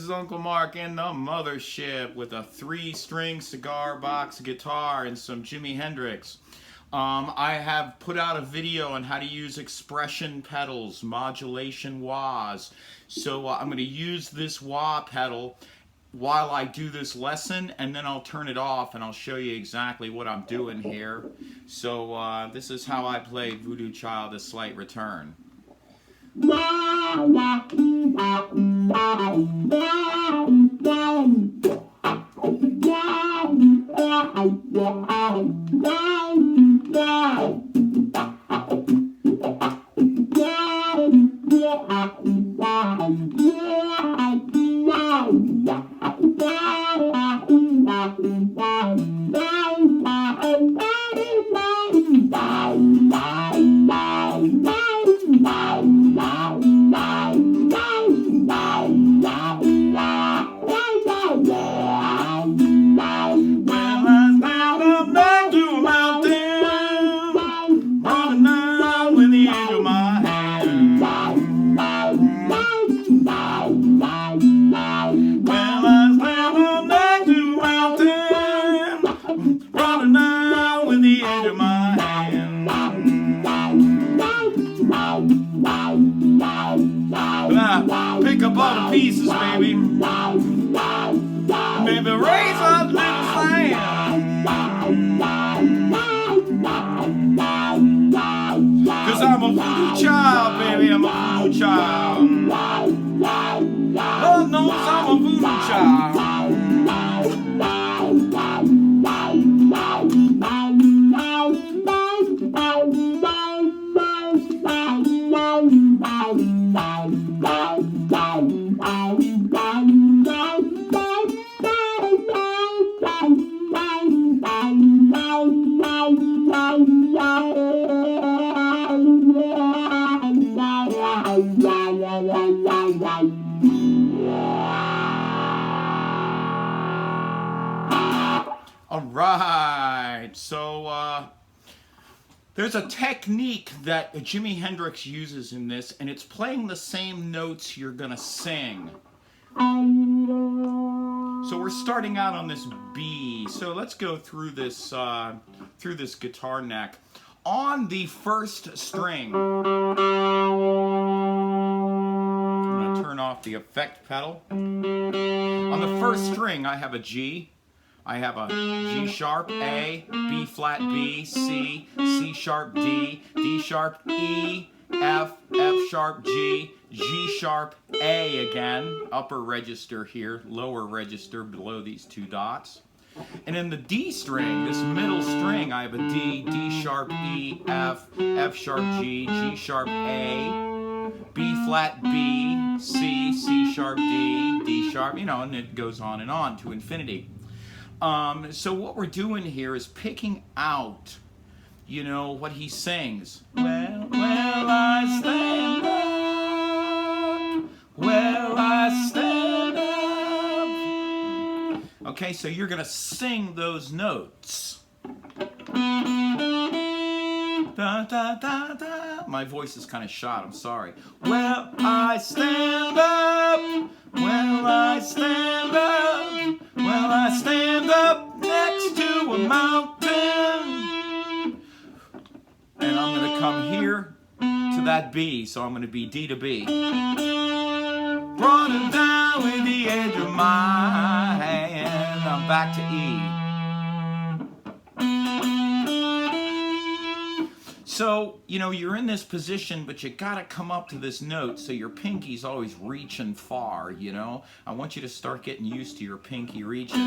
is Uncle Mark in the mothership with a 3-string cigar box guitar and some Jimi Hendrix. I have put out a video on how to use expression pedals, modulation wahs. So I'm going to use this wah pedal while I do this lesson, and then I'll turn it off and I'll show you exactly what I'm doing here. So this is how I play Voodoo Child: A Slight Return. Pick up all the pieces, baby. Maybe raise a little sand. 'Cause I'm a voodoo child, baby. I'm a voodoo child. Lord knows I'm a voodoo child. All right, so there's a technique that Jimi Hendrix uses in this, and it's playing the same notes you're gonna sing. So we're starting out on this B. So let's go through this guitar neck. On the first string, I'm gonna turn off the effect pedal. On the first string, I have a G. I have a G sharp, A, B flat B, C, C sharp D, D sharp E, F, F sharp G, G sharp A again, upper register here, lower register below these two dots. And in the D string, this middle string, I have a D, D sharp E, F, F sharp G, G sharp A, B flat B, C, C sharp D, D sharp, and it goes on to infinity. So what we're doing here is picking out, what he sings. Well, I stand up. Well, I stand up. Okay, so you're going to sing those notes. Da, da, da, da. My voice is kind of shot, I'm sorry. Well, I stand up. Well, I stand up. Well, I stand up next to a mountain. And I'm going to come here to that B, so I'm going to be D to B. Brought it down with the edge of my hand. I'm back to E. So, you're in this position, but you gotta come up to this note, so your pinky's always reaching far, I want you to start getting used to your pinky reaching.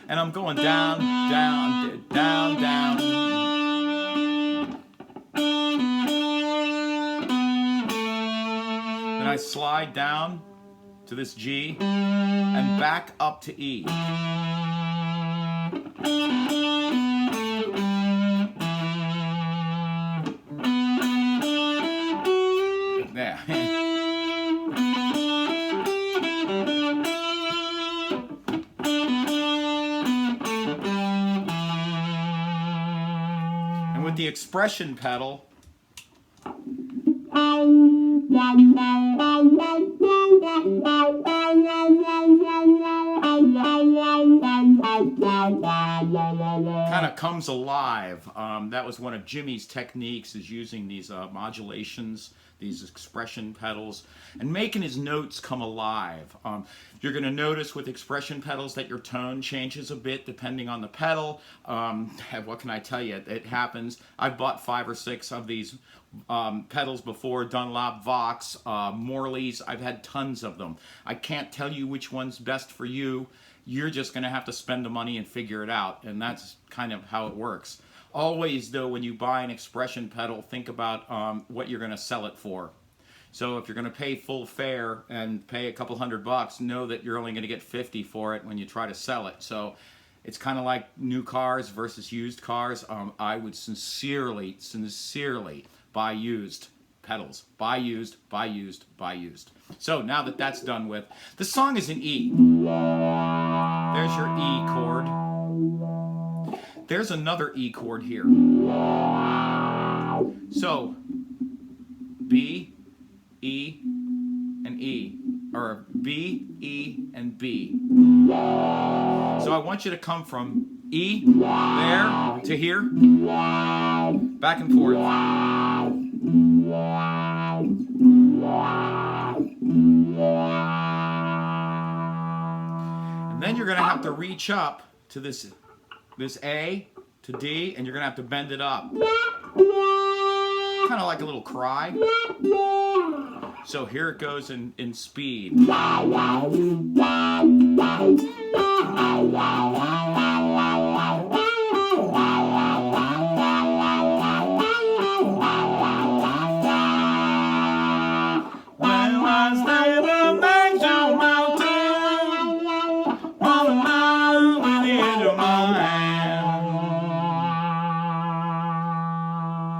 And I'm going down, down, down, down. Then I slide down to this G and back up to E. There. And with the expression pedal, Kind of comes alive. That was one of Jimmy's techniques, is using these modulations, these expression pedals, and making his notes come alive. You're going to notice with expression pedals that your tone changes a bit depending on the pedal. What can I tell you? It happens. I've bought 5 or 6 of these pedals before, Dunlop, Vox, Morley's. I've had tons of them. I can't tell you which one's best for you. You're just going to have to spend the money and figure it out, and that's kind of how it works. Always, though, when you buy an expression pedal, think about what you're going to sell it for. So if you're going to pay full fare and pay a couple $100, know that you're only going to get 50 for it when you try to sell it. So it's kind of like new cars versus used cars. I would sincerely buy used pedals. Buy used, buy used, buy used. So now that that's done with, the song is in E. There's your E chord. There's another E chord here. So B, E, and E. Or B, E, and B. So I want you to come from E, there, to here, back and forth. And then you're going to have to reach up to this A to D, and you're going to have to bend it up. Kind of like a little cry. So here it goes in speed.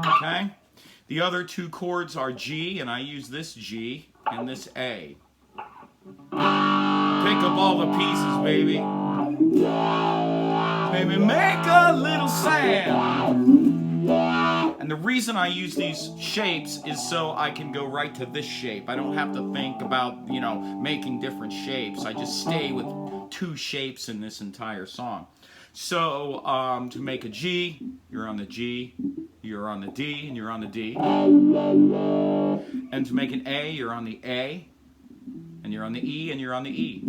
Okay? The other 2 chords are G, and I use this G and this A. Pick up all the pieces, baby. Baby, make a little sound. And the reason I use these shapes is so I can go right to this shape. I don't have to think about, making different shapes. I just stay with 2 shapes in this entire song. So, to make a G, you're on the G, you're on the D, and you're on the D. And to make an A, you're on the A, and you're on the E, and you're on the E.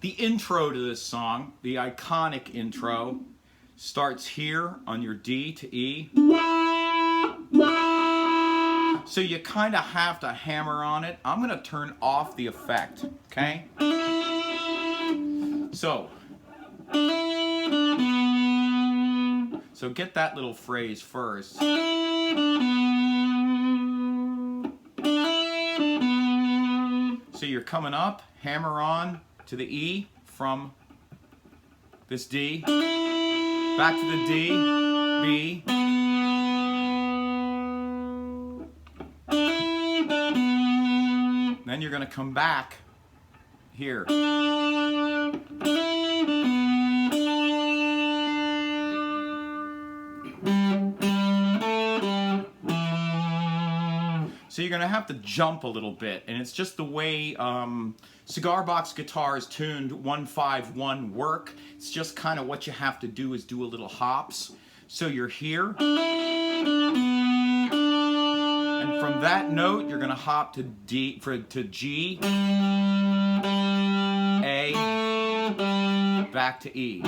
The intro to this song, the iconic intro, starts here on your D to E. So you kind of have to hammer on it. I'm going to turn off the effect, okay? So get that little phrase first. So you're coming up, hammer on to the E from this D, back to the D, B, then you're going to come back here. So you're going to have to jump a little bit, and it's just the way Cigar Box Guitars tuned 151 work. It's just kind of what you have to do is do a little hops. So you're here, and from that note you're going to hop to D to G, A, back to E.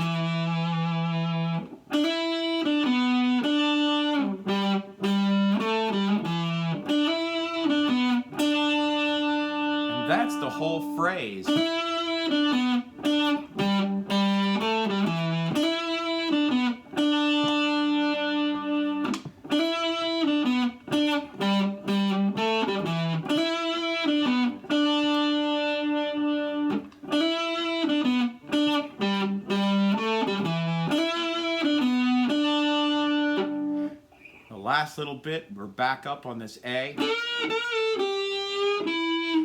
That's the whole phrase. The last little bit, we're back up on this A.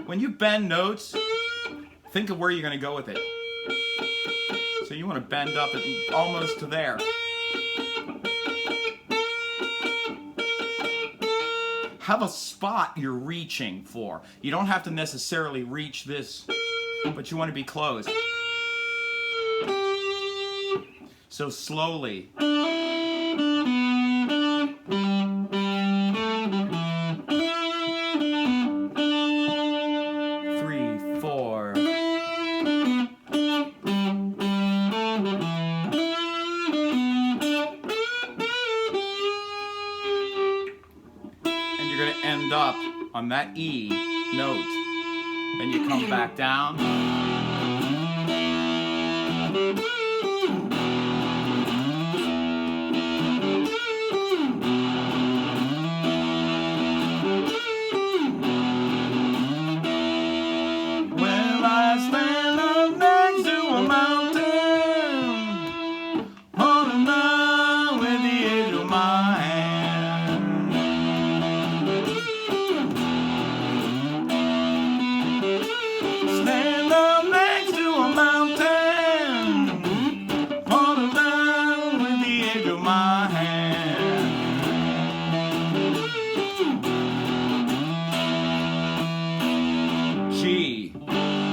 When you bend notes, think of where you're going to go with it. So you want to bend up it almost to there. have a spot you're reaching for. You don't have to necessarily reach this, but you want to be close. So slowly. 3, 4. And you're going to end up on that E note. Then you come back down. Well, I stand up next to a mountain, holding on with the edge of my hand. Stand up next to a mountain, holding on with the edge of my hand. G.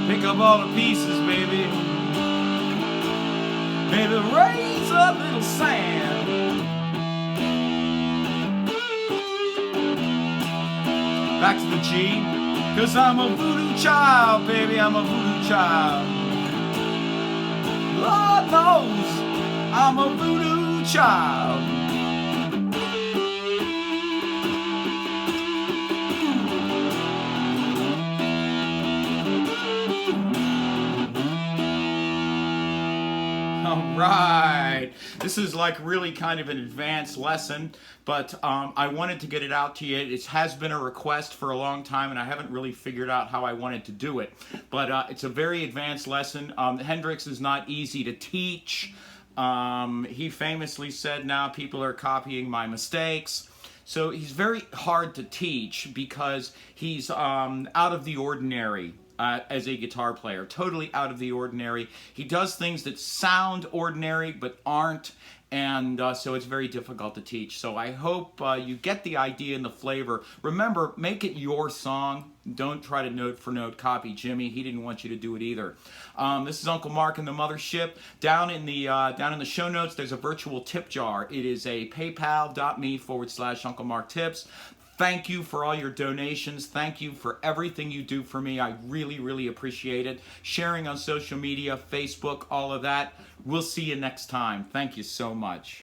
Pick up all the pieces, baby. Maybe raise a little sand. Back to the G. 'Cause I'm a voodoo child, baby, I'm a voodoo child. Lord knows I'm a voodoo child. All right, this is like really kind of an advanced lesson, but I wanted to get it out to you. It has been a request for a long time, and I haven't really figured out how I wanted to do it. But it's a very advanced lesson. Hendrix is not easy to teach. He famously said, now people are copying my mistakes. So he's very hard to teach because he's out of the ordinary. As a guitar player, totally out of the ordinary. He does things that sound ordinary but aren't, and so it's very difficult to teach. So I hope you get the idea and the flavor. Remember, make it your song. Don't try to note for note copy Jimmy. He didn't want you to do it either. This is Uncle Mark in the Mothership. Down in the show notes, there's a virtual tip jar. It is a paypal.me/Uncle Mark Tips. Thank you for all your donations. Thank you for everything you do for me. I really, really appreciate it. Sharing on social media, Facebook, all of that. We'll see you next time. Thank you so much.